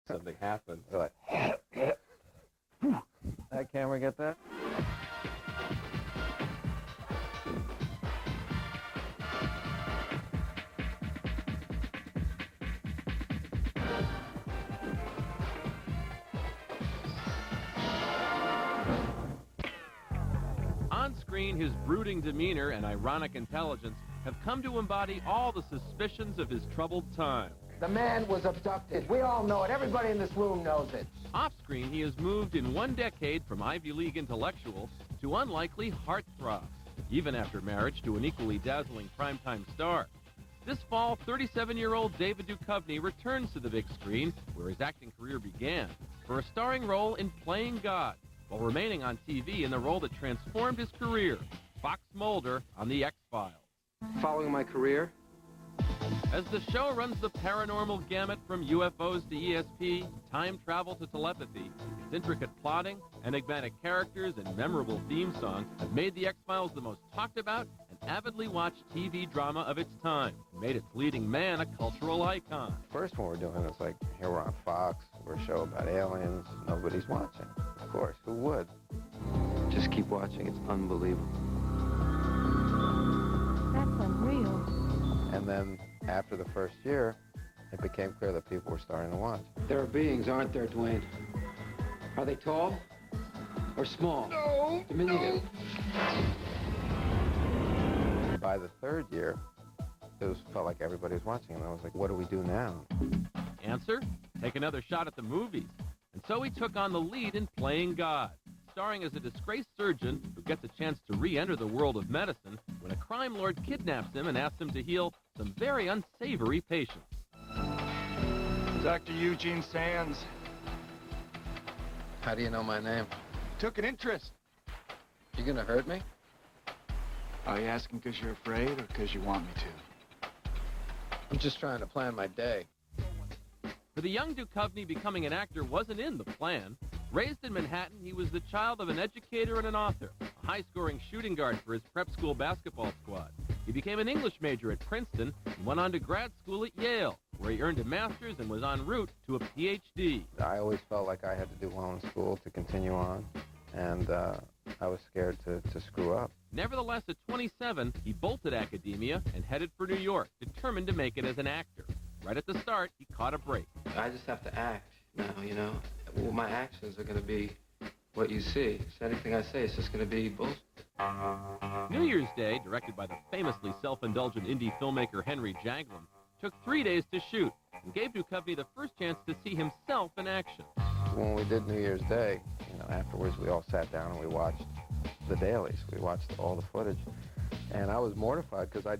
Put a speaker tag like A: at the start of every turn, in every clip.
A: something happened.
B: They're like, that camera get that?
A: On screen, his brooding demeanor and ironic intelligence have come to embody all the suspicions of his troubled time.
C: The man was abducted. We all know it. Everybody in this room knows it.
A: Off-screen, he has moved in one decade from Ivy League intellectual to unlikely heartthrob, even after marriage to an equally dazzling primetime star. This fall, 37-year-old David Duchovny returns to the big screen, where his acting career began, for a starring role in Playing God, while remaining on TV in the role that transformed his career, Fox Mulder on The X-Files.
C: Following my career?
A: As the show runs the paranormal gamut from UFOs to ESP, time travel to telepathy, its intricate plotting, enigmatic characters, and memorable theme song have made The X-Files the most talked about and avidly watched TV drama of its time, and made its leading man a cultural icon.
B: First one we're doing is like, here we're on Fox, we're a show about aliens, nobody's watching. Of course, who would? Just keep watching, it's unbelievable.
D: That's unreal.
B: And then after the first year, it became clear that people were starting to watch.
C: There are beings, aren't there, Dwayne? Are they tall or small?
B: No,
C: Diminutive?
B: By the third year, felt like everybody was watching, and I was like, what do we do now?
A: Answer? Take another shot at the movies. And so he took on the lead in Playing God, starring as a disgraced surgeon who gets a chance to re-enter the world of medicine when a crime lord kidnaps him and asks him to heal some very unsavory patients.
E: Dr. Eugene Sands.
B: How do you know my name?
E: Took an interest.
B: You gonna hurt me?
E: Are you asking because you're afraid or because you want me to?
B: I'm just trying to plan my day.
A: For the young Duchovny, becoming an actor wasn't in the plan. Raised in Manhattan, he was the child of an educator and an author, a high-scoring shooting guard for his prep school basketball squad. He became an English major at Princeton and went on to grad school at Yale, where he earned a master's and was en route to a PhD.
B: I always felt like I had to do well in school to continue on, and I was scared to screw up.
A: Nevertheless, at 27, he bolted academia and headed for New York, determined to make it as an actor. Right at the start, he caught a break.
F: I just have to act now, you know. Well, my actions are going to be what you see. So anything I say is just going to be bullshit.
A: New Year's Day, directed by the famously self-indulgent indie filmmaker Henry Jaglom, took 3 days to shoot and gave Duchovny the first chance to see himself in action.
B: When we did New Year's Day, afterwards we all sat down and we watched the dailies. We watched all the footage. And I was mortified because I'd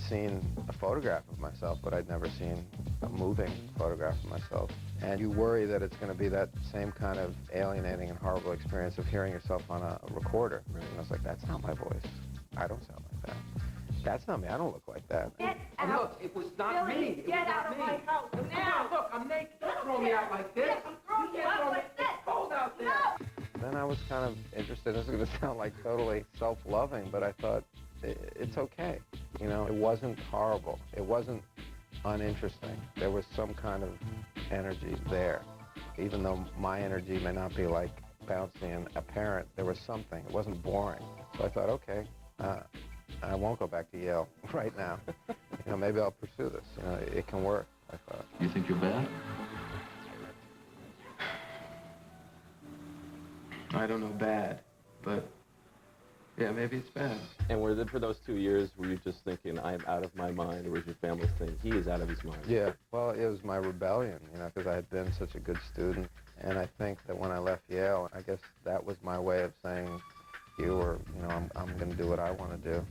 B: seen a photograph of myself, but I'd never seen a moving photograph of myself. And you worry that it's going to be that same kind of alienating and horrible experience of hearing yourself on a recorder. And I was like, that's not my voice. I don't sound like that. That's not me. I don't look like that.
C: Get out.
F: Look, it was not
C: Billy,
F: me. It
C: get
F: was
C: out
F: not
C: of
F: me.
C: my house now.
F: Look, I'm naked. Don't throw me out like this.
C: Yes, I'm throwing you out like this.
F: It's cold out there.
C: No.
B: Then I was kind of interested. This is going to sound like totally self-loving, but I thought it's okay. It wasn't horrible. It wasn't uninteresting. There was some kind of energy there. Even though my energy may not be like bouncy and apparent, there was something. It wasn't boring. So I thought, okay, I won't go back to Yale right now. Maybe I'll pursue this. It can work, I thought.
F: You think you're bad? I don't know bad, but yeah, maybe it's bad.
A: And for those 2 years, were you just thinking, I'm out of my mind, or was your family saying, he is out of his mind?
B: Yeah, well, it was my rebellion, because I had been such a good student. And I think that when I left Yale, I guess that was my way of saying, I'm going to do what I want to do.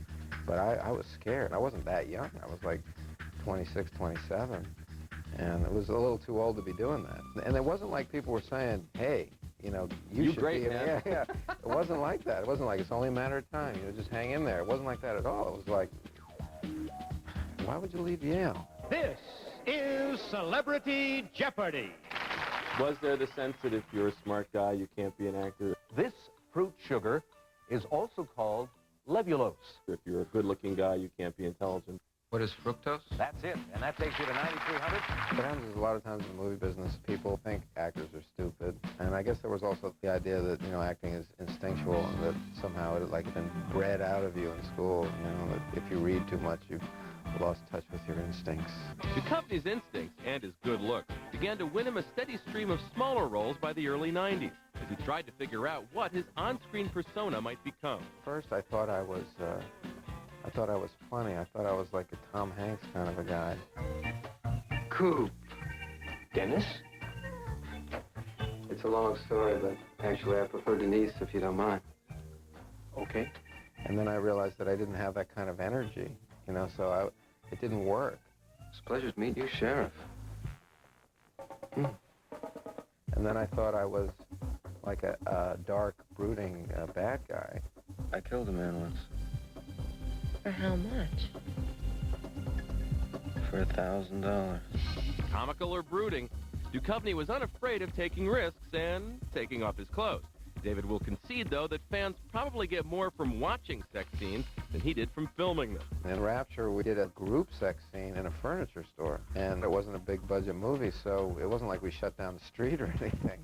B: But I was scared. I wasn't that young. I was like 26, 27. And it was a little too old to be doing that. And it wasn't like people were saying, hey, you should
A: great,
B: be.
A: man.
B: Yeah. It wasn't like that. It wasn't like it's only a matter of time. Just hang in there. It wasn't like that at all. It was like, why would you leave Yale?
G: This is Celebrity Jeopardy!
A: Was there the sense that if you're a smart guy, you can't be an actor?
G: This fruit sugar is also called levulose.
A: If you're a good-looking guy, you can't be intelligent?
F: What is fructose?
G: That's it, and that takes you to 9,300.
B: What happens is a lot of times in the movie business, people think actors are stupid. And I guess there was also the idea that, acting is instinctual and that somehow it had like been bred out of you in school, that if you read too much, you've lost touch with your instincts.
A: Duchovny's instincts and his good looks began to win him a steady stream of smaller roles by the early 90s as he tried to figure out what his on-screen persona might become.
B: First, I thought I was funny. I thought I was like a Tom Hanks kind of a guy.
F: Coop.
G: Dennis?
F: It's a long story, but actually I prefer Denise if you don't mind.
G: Okay.
B: And then I realized that I didn't have that kind of energy, so it didn't work.
F: It's a pleasure to meet you, Sheriff.
B: And then I thought I was like a dark, brooding bad guy.
F: I killed a man once.
D: For how much?
F: For $1,000.
A: Comical or brooding, Duchovny was unafraid of taking risks and taking off his clothes. David will concede, though, that fans probably get more from watching sex scenes than he did from filming them.
B: In Rapture, we did a group sex scene in a furniture store, and it wasn't a big-budget movie, so it wasn't like we shut down the street or anything.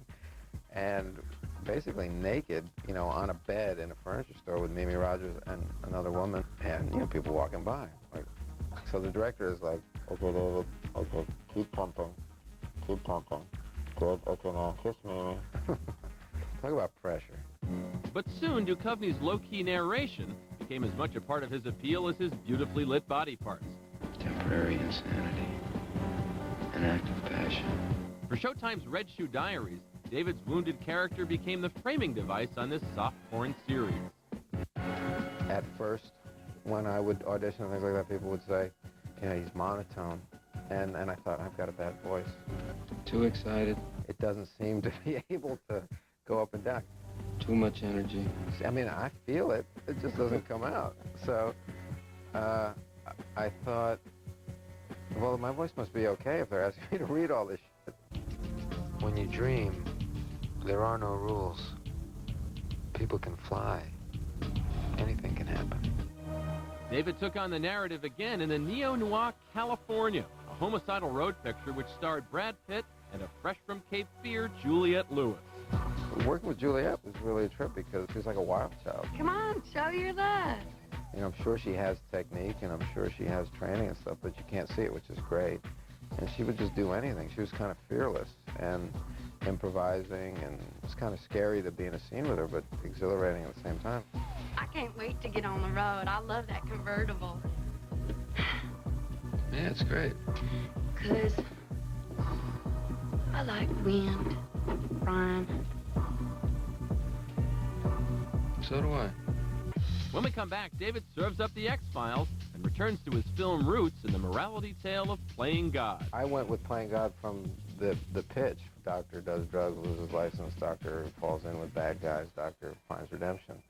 B: And basically naked, on a bed in a furniture store with Mimi Rogers and another woman, and, people walking by. So the director is like, okay, David, okay, keep pumping, good, okay, now kiss me. Talk about pressure.
A: But soon, Duchovny's low-key narration became as much a part of his appeal as his beautifully lit body parts.
F: Temporary insanity. An act of passion.
A: For Showtime's Red Shoe Diaries, David's wounded character became the framing device on this soft porn series.
B: At first, when I would audition and things like that, people would say, he's monotone. And I thought, I've got a bad voice.
F: Too excited.
B: It doesn't seem to be able to go up and down.
F: Too much energy.
B: I mean, I feel it. It just doesn't come out. So I thought, well, my voice must be okay if they're asking me to read all this shit. When you dream, there are no rules. People can fly. Anything can happen.
A: David took on the narrative again in the neo-noir California, a homicidal road picture which starred Brad Pitt and a fresh from Cape Fear Juliette Lewis.
B: Working with Juliette was really a trip because she's like a wild child.
D: Come on, show your love.
B: I'm sure she has technique and I'm sure she has training and stuff, but you can't see it, which is great. And she would just do anything. She was kind of fearless and improvising, and it's kind of scary to be in a scene with her, but exhilarating at the same time.
D: I can't wait to get on the road. I love that convertible.
F: Yeah, it's great.
D: 'Cause I like wind, Brian.
F: So do I.
A: When we come back, David serves up the X-Files and returns to his film roots in the morality tale of playing God.
B: I went with playing God from the pitch. Doctor does drugs, loses license. Doctor falls in with bad guys. Doctor finds redemption.